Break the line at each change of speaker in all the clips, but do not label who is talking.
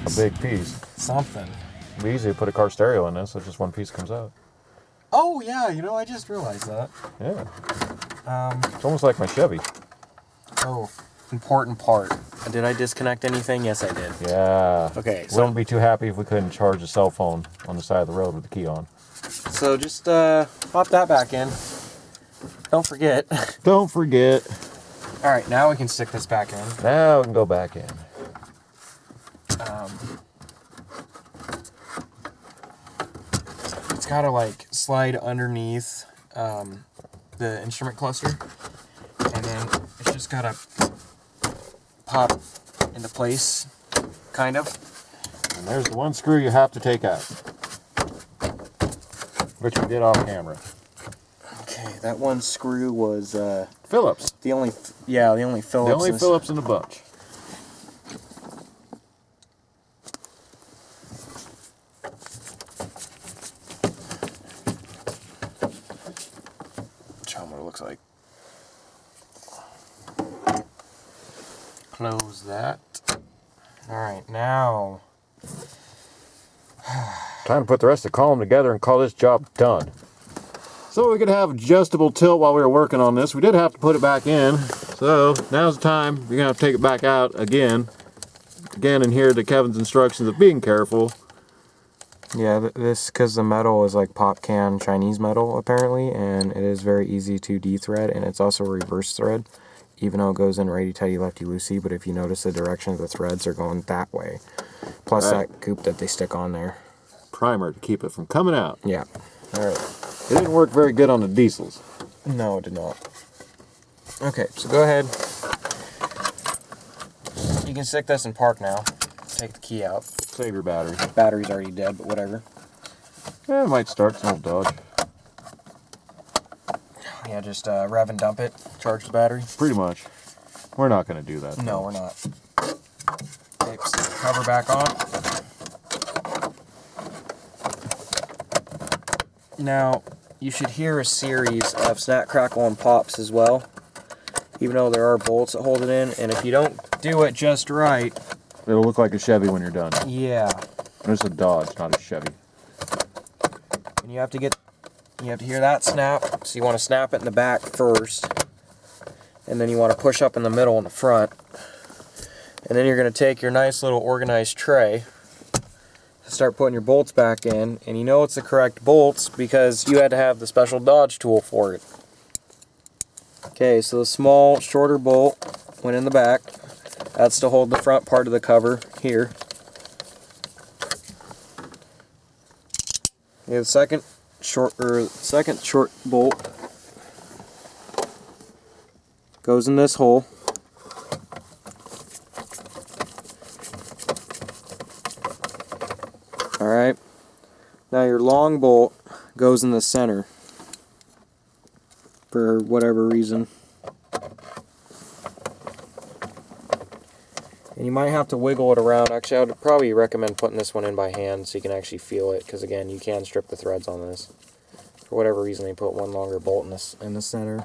A big piece.
Something.
It'd be easy to put a car stereo in this, so just one piece comes out.
Oh yeah, you know, I just realized that.
Yeah. It's almost like my Chevy.
Oh, important part. Did I disconnect anything? Yes, I did.
Yeah.
Okay, so
Wouldn't be too happy if we couldn't charge a cell phone on the side of the road with the key on.
So just pop that back in. Don't forget.
Don't forget.
All right, now we can stick this back in.
Now we can go back in.
It's gotta like slide underneath the instrument cluster, and then it's just gotta pop into place, kind of.
And there's the one screw you have to take out, which we did off camera.
Okay, that one screw was
Phillips.
the only Phillips.
The only Phillips in the bunch.
Show them what it looks like. Close that. Alright, now.
Time to put the rest of the column together and call this job done. So we could have adjustable tilt while we were working on this. We did have to put it back in. So now's the time. You're going to have to take it back out again. Again, and hear the Kevin's instructions of being careful.
Yeah, this, because the metal is like pop can Chinese metal apparently, and it is very easy to de-thread, and it's also a reverse thread, even though it goes in righty-tighty, lefty-loosey, but if you notice the direction of the threads are going that way. Plus that goop that they stick on there.
Primer to keep it from coming out.
Yeah. Alright.
It didn't work very good on the diesels.
No, it did not. Okay, so go ahead. You can stick this in park now. Take the key out.
Save your battery.
Battery's already dead, but whatever.
Yeah, it might start. It's an old Dodge.
Yeah, just rev and dump it. Charge the battery.
Pretty much. We're not going to do that.
No, we're not. Okay, stick the cover back on. Now, you should hear a series of snap, crackle, and pops as well, even though there are bolts that hold it in, and if you don't do it just right...
It'll look like a Chevy when you're done.
Yeah.
It's a Dodge, not a Chevy.
And you have to hear that snap, so you want to snap it in the back first, and then you want to push up in the middle in the front, and then you're going to take your nice little organized tray, start putting your bolts back in, and you know it's the correct bolts because you had to have the special Dodge tool for it. Okay, so the small, shorter bolt went in the back. That's to hold the front part of the cover here. Okay, the second short bolt goes in this hole. Alright, now your long bolt goes in the center for whatever reason. And you might have to wiggle it around. Actually, I would probably recommend putting this one in by hand so you can actually feel it, because again, you can strip the threads on this. For whatever reason, they put one longer bolt in the center.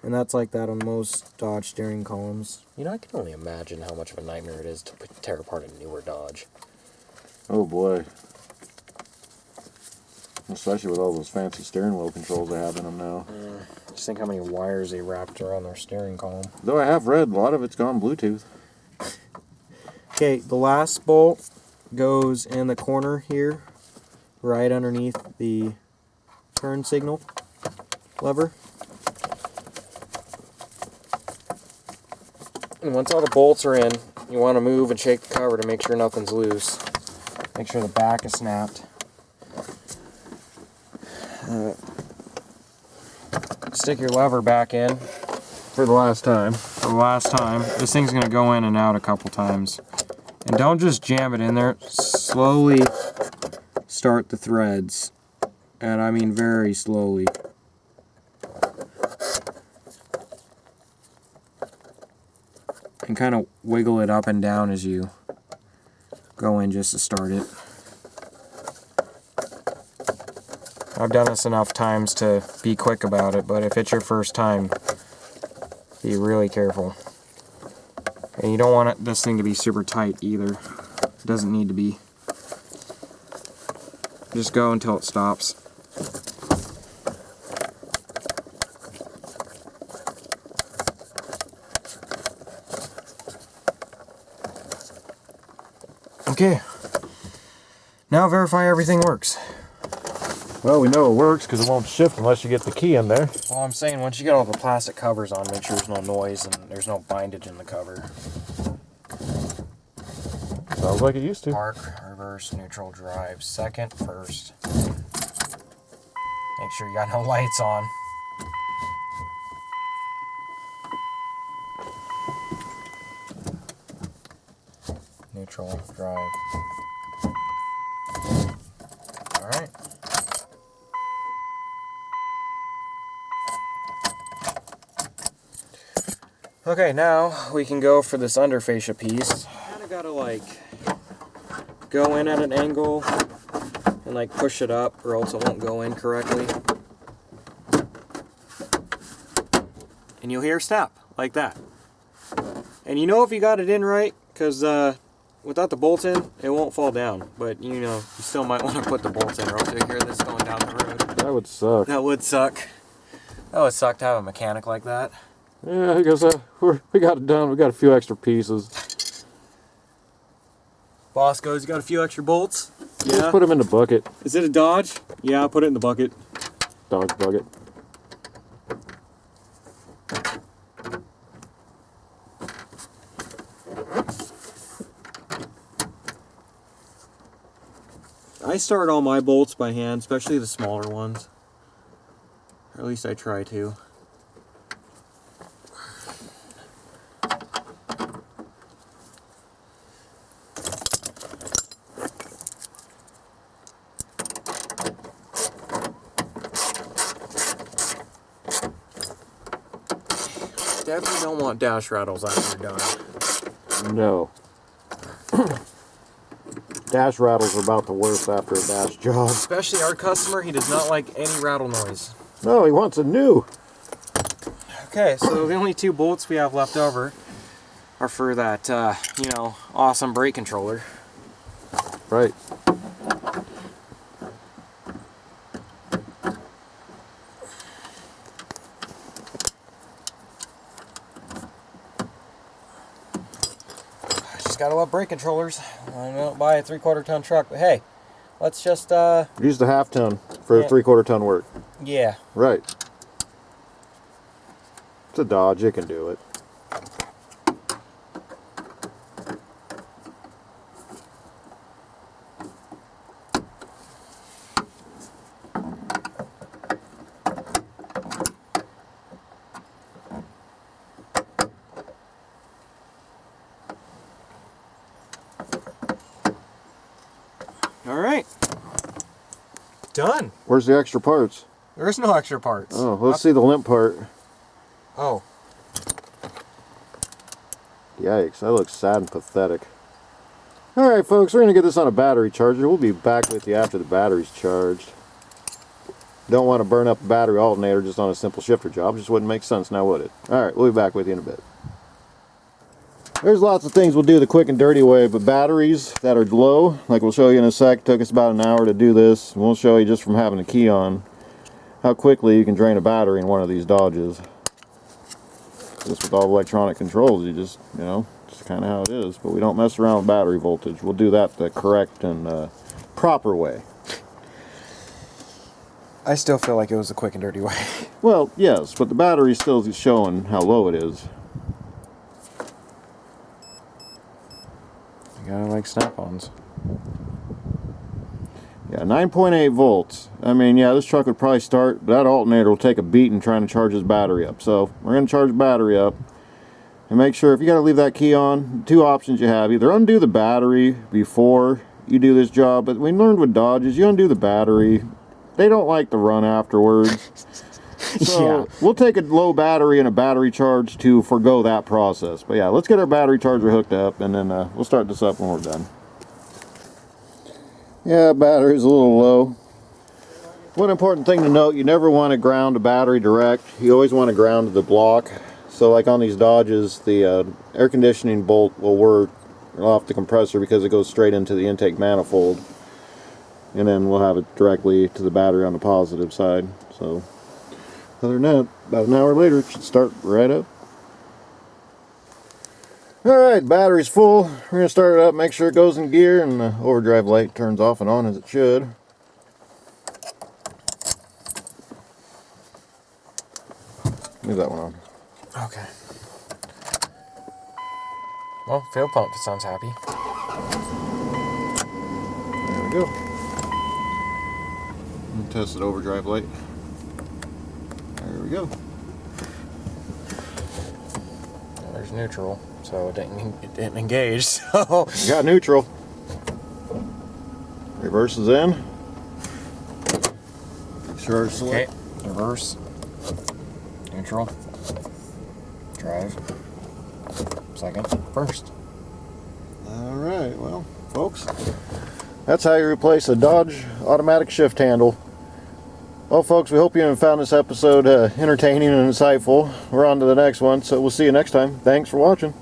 And that's like that on most Dodge steering columns. You know, I can only imagine how much of a nightmare it is to tear apart a newer Dodge.
Oh boy. Especially with all those fancy steering wheel controls they have in them now.
Just think how many wires they wrapped around their steering column.
Though I have read, a lot of it's gone Bluetooth.
Okay, the last bolt goes in the corner here, right underneath the turn signal lever. And once all the bolts are in, you want to move and shake the cover to make sure nothing's loose. Make sure the back is snapped. Stick your lever back in
For the last time.
for the last time. This thing's going to go in and out a couple times. And don't just jam it in there. Slowly start the threads. And I mean very slowly. And kind of wiggle it up and down as you go in just to start it. I've done this enough times to be quick about it, but if it's your first time, Be really careful. And you don't want this thing to be super tight either. It doesn't need to be. Just go until it stops. Okay. Now verify everything works.
Well, we know it works because it won't shift unless you get the key in there.
Well, I'm saying once you get all the plastic covers on, make sure there's no noise and there's no bindage in the cover.
Sounds like it used to.
Park, reverse, neutral, drive, second, first. Make sure you got no lights on. Neutral, drive. Alright. Okay, now we can go for this under fascia piece. Kind of gotta like go in at an angle and like push it up or else it won't go in correctly. And you'll hear snap like that. And you know if you got it in right, because without the bolt in, it won't fall down. But you know, you still might want to put the bolt in or else you'll hear this going down the road.
That would suck.
That would suck. That would suck to have a mechanic like that.
Yeah, because we got it done. We got a few extra pieces.
Boss goes, you got a few extra bolts? Yeah.
Just put them in the bucket.
Is it a Dodge? Yeah, I'll put it in the bucket.
Dodge bucket.
I start all my bolts by hand, especially the smaller ones. Or at least I try to. Definitely don't want dash rattles after you're done.
No. Dash rattles are about the worst after a dash job.
Especially our customer, he does not like any rattle noise.
No, he wants a new.
Okay, so the only two bolts we have left over are for that, you know, awesome brake controller.
Right.
Gotta love brake controllers. I don't buy a 3/4 ton truck, but hey, let's just
Use the half ton for 3/4 ton work.
yeah.
Right. It's a Dodge, it can do it.
Alright. Done.
Where's the extra parts?
There's no extra parts.
Oh, let's see the limp part.
Oh.
Yikes, that looks sad and pathetic. Alright folks, we're going to get this on a battery charger. We'll be back with you after the battery's charged. Don't want to burn up a battery alternator just on a simple shifter job. Just wouldn't make sense now, would it? Alright, we'll be back with you in a bit. There's lots of things we'll do the quick and dirty way, but batteries that are low, like we'll show you in a sec, took us about an hour to do this. We'll show you just from having a key on how quickly you can drain a battery in one of these Dodges. Just with all electronic controls, you just, you know, it's kind of how it is. But we don't mess around with battery voltage. We'll do that the correct and proper way.
I still feel like it was the quick and dirty way.
Well, yes, but the battery still is showing how low it is.
You gotta like snap-ons.
Yeah, 9.8 volts. I mean, yeah, this truck would probably start, but that alternator will take a beating trying to charge his battery up. So we're going to charge the battery up. And make sure, if you got to leave that key on, two options you have. Either undo the battery before you do this job, but we learned with Dodges, you undo the battery. They don't like to run afterwards. So
Yeah.
we'll take a low battery and a battery charge to forego that process. But yeah, let's get our battery charger hooked up, and then we'll start this up when we're done. Yeah, battery's a little low. One important thing to note, you never want to ground a battery direct. You always want to ground the block So like on these Dodges, the air conditioning bolt will work off the compressor because it goes straight into the intake manifold. And then we'll have it directly to the battery on the positive side. So other than that, about an hour later, it should start right up. Alright, battery's full. We're going to start it up, make sure it goes in gear, and the overdrive light turns off and on as it should. Leave that one on.
Okay. Well, fuel pump sounds happy.
There we go. Test the overdrive light. There we go.
There's neutral, so it didn't engage. So
You got neutral. Reverse is in. Make sure it's
okay. Reverse. Neutral. Drive. Second. First.
Alright, well, folks, that's how you replace a Dodge automatic shift handle. Well, folks, we hope you found this episode entertaining and insightful. We're on to the next one, so we'll see you next time. Thanks for watching.